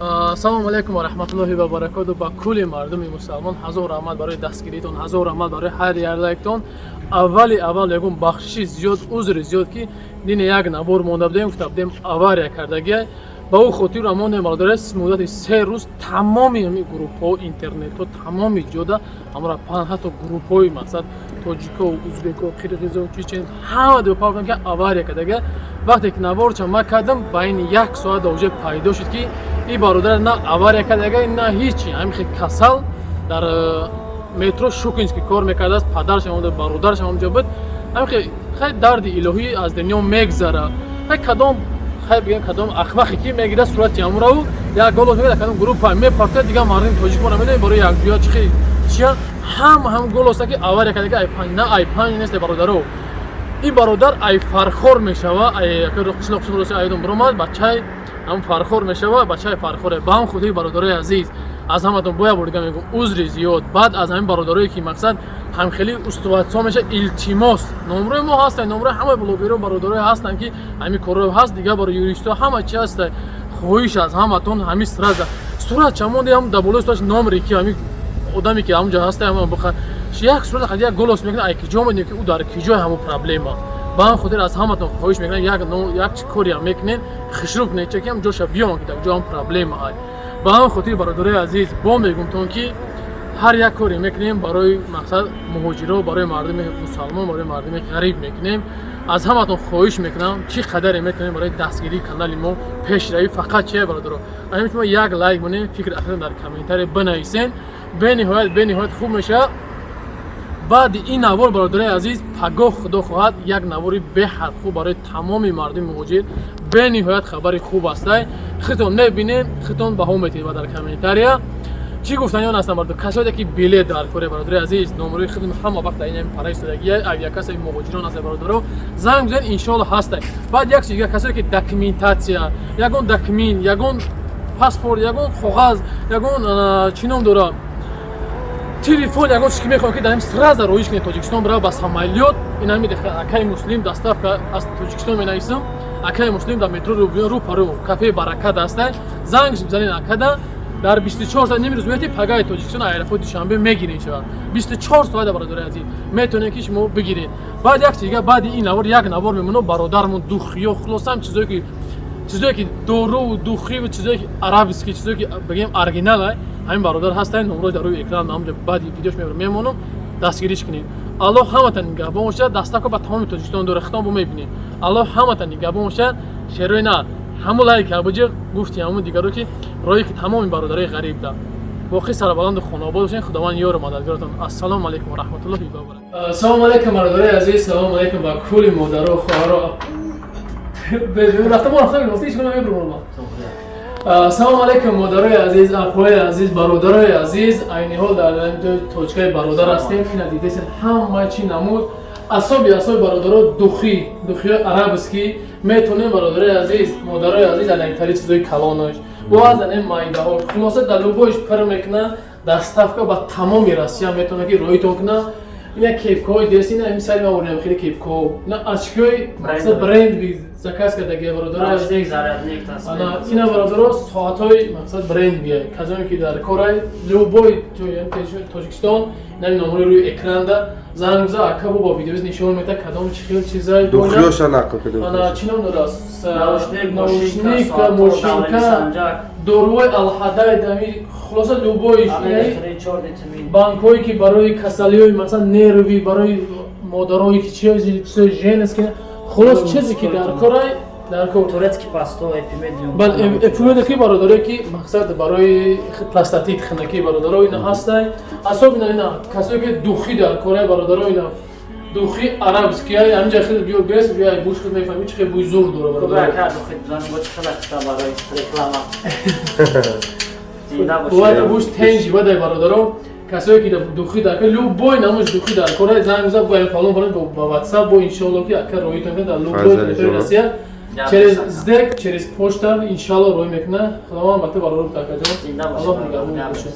Ассалому алайкум ва раҳматуллоҳи ва баракатуҳу ба кулли мардуми мусалмон. Ҳазор раҳмат барои дастгиритон, ҳазор раҳмат барои ҳар яктон. Аввал ягон бахшиши зиёд, узри зиёд ки дин як набор монда будем, гуфта будем авария кардагия. Ба ӯ хотир амоне мардорес муддати 3 рӯз тамоми ҳамин группҳо, интернетҳо, тамоми ҷода амра пан ҳатто группҳои мақсад тоҷико, узбеко, қирғизо, чечен ҳама дӯпа ки авария кардагия. Вақте ки наворча ма кардам байни 1 соат уже пайдо шуд ки ин бародар на авария кардагия, на ҳичи ҳамин хел касал дар метро Шукинский кор мекардааст, падаршам онҷо, бародаршам онҷо буд. Ҳамин хел хай дарди илоҳӣ аз дунё мегзара. Хай кадом хай бигем кадом ахмақе ки мегида сурати амрау як голос мегида кадом группа мепарта дига мардин тоҷикона медем барои як ҷоя чихи чия ҳам голоса ки авария кардагия ай пан на ай пан нест бародаро. ин бародар ай фархор мешава, ай қишлоқ шухроси айдон биромад бачаи ҳам фархор мешава, бачаи фархоре. Ба ҳам худои бародарои азиз аз ҳаматон боя бурга мегӯм узри зиёд. Баъд аз ҳамин бародарое ки мақсад ҳамхели устуватсо меша илтимос. Номрои мо ҳастанд, номрои ҳамаи блогеро бародарое ҳастанд ки ҳамин корро ҳаст, дига барои юристо ҳама чи ҳаст. хоҳиш аз ҳаматон ҳамин сраза сурат чамонде ҳам да болои сурат номре ки ҳамин одаме ки ҳамҷо ҳаста ҳама буха як сурат хад як голос мекунад ай киҷо медем ки ӯ дар киҷои ҳамон проблема. Ба ҳам хотир аз ҳаматон хоҳиш мекунам як чи кори ҳам мекунем хишруб неча ки ҳам ҷоша биён ки дар ҷо ҳам проблема ай. Ба ҳам хотир бародарои азиз бо мегӯмтон ки ҳар як коре мекунем барои мақсад муҳоҷиро, барои мардуми мусалмон, барои мардуми ғариб мекунем. Аз ҳаматон хоҳиш мекунам чӣ қадаре метавонем барои дастгирии канали мо пешравӣ фақат чия бародаро. Ҳамин шумо як лайк монем, фикр ахирон дар комментария бинависен. бениҳоят хуб мешавад. баъди ин навор бародарои азиз пагоҳ худо хоҳад як навори беҳад хуб барои тамоми мардуми муҳоҷир бениҳоят хабари хуб астай. хитон мебинем, хитон баҳо метиҳед дар комментария. чӣ гуфтаниён ҳастанд бародар касоте ки билет дар кори бародарои азиз номрои хидм ҳама вақт дар ин параи истодагия авиакаси муҳоҷирон ҳаст бародаро занг бизанед иншоалло ҳастай. баъд як чиз касоте ки документатсия ягон документ ягон паспорт ягон коғаз ягон чӣ ном дорад телефон ягон чиз ки мехоҳам ки дарим сразу роиш кунед тоҷикистон бирав ба самолёт ин ҳамин акаи муслим доставка аз тоҷикистон менависам акаи муслим дар метро рӯпарӯ кафеи баракат ҳастай занг бизанед акада дар 24 соат имрӯз мети пагаи тоҷикистон аэропорти душанбе мегиред шава 24 соат бародари азиз метавонед ки шумо бигиред. баъд як чиз баъди ин навор як навор мемонад бародармон духиё хулосам чизое ки дору духи чизое ки арабиски чизое ки бигем оригинал ҳамин бародар ҳастанд. номро дар рӯи экран намҷа баъди видеош мемонам дастгириш кунед. аллоҳ ҳаматон нигаҳбон бошад. дастако ба тамоми тоҷикистон дора хитом бо мебинед. аллоҳ ҳаматон нигаҳбон бошад. шерои на ҳамон лайк абуҷа гуфти ҳамон дигаро ки рои ки тамоми бародарои ғариб да боқӣ сарбаланду хонобод бошед. худованд ёру мададгаратон. ассалому алайкум ва раҳматуллоҳи ва баракатуҳ. ассалому алайкум бародарои азиз, салому алайкум ба кулли модаро хоҳаро. Ассалому алайкум модарои азиз, апои азиз, бародарои азиз. Айни ҳол дар тоҷикаи бародар ҳастем. ина дидесен ҳама чӣ намуд асоби бародаро духиё арабиски метонем бародарои азиз, модарои азиз алайтари чизои калонош боаз ане майдаҳо хулоса дар лубоиш пир мекуна доставка ба тамоми Россия метавона ки роитон куна. ина кепкаҳои дес ина мисали ма бурем хеле кепкаҳо ина очкои мақсад брендви заказ кардагия бародарои азиз. ина бародаро соатҳои мақсад брендви казоне ки дар корай любой тоҷикистон ина номрои рӯи экран да занг биза ака бо видеои нишон мета кадом чӣ хел чизай духиёша нақл кардем. чӣ ном дораст наушник мошинка доруи алҳадай дами хулоса любоиш банкҳое ки барои касалиҳои мақсад нерви барои модарое ки чизои женски хулос чизе ки дар корай эпимедики бародарое ки мақсад барои простатит хинаки бародаро ина ҳастай асоб ина касое ки духӣ дар корай бародаро ина духи арабиски ҳамҷа хел биё бес биё буш хел мефаҳми чӣ хел бӯи зур дора бародаро буш тенҷи вадай бародаро касое ки духи дар любой намуш духи дар корай занг биза бо фалон ба ватсап бо иншоалло ки ака роитон дар любой территории Россия через здек через почта иншалло рой мекуна. худованд ба ту бародаро такаҷон. аллоҳ нигаҳбон бошад.